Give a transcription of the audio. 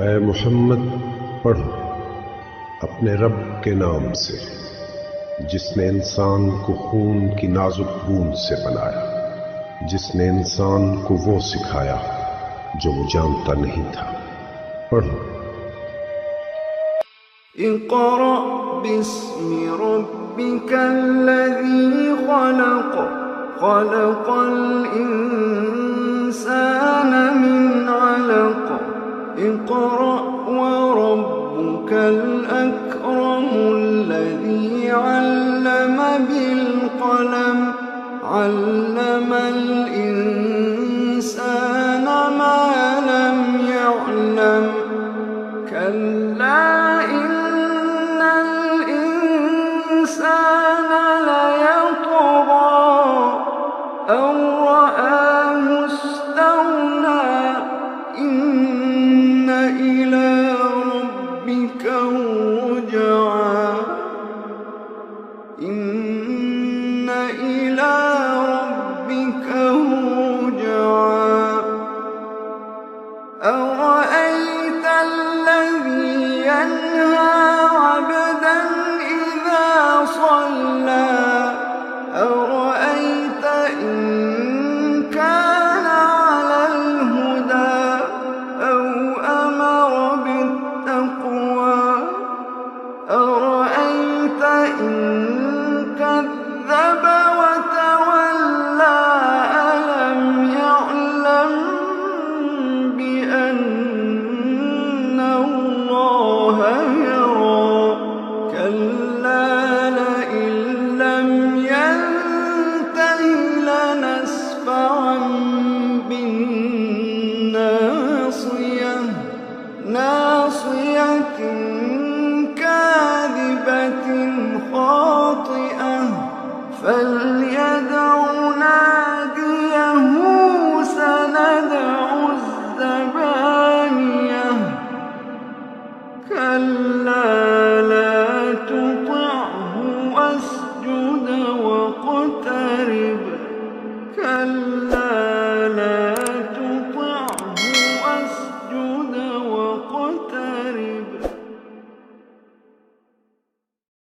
ऐ मुहम्मद पढ़ो अपने रब के नाम से जिसने इंसान को खून की नाजुक बूंद से बनाया, जिसने इंसान को वो सिखाया जो वो जानता नहीं था। पढ़ो। इक़रा बिस्मि रब्बिकल्लज़ी ख़लक़ ख़लक़ल इंसान मिन अलक़ इक़रा व रब्बुकल अकरमुल्लज़ी अल्लम बिल क़लम अल्लमल इंसान मा लम यअलम कल्ला इन्नल इंसान लयतग़ा अन रआहु इस्तग़ना इन्न इला रब्बिका रुजआ इन्न इला रब्बिका रुजआ أرأيت الذي ينهى عبدا إذا صلى أرأيت إن كان على الهدى أو أمر بالتقوى أرأيت إن كذب وتولى ألم يعلم بأن الله يرى كلا لئن لم ينته لنسفعا بالناصية ناصية كاذبة خاطئة فليدع ناديه سندع الزبانية كلا لا تطعه واسجد واقترب كلا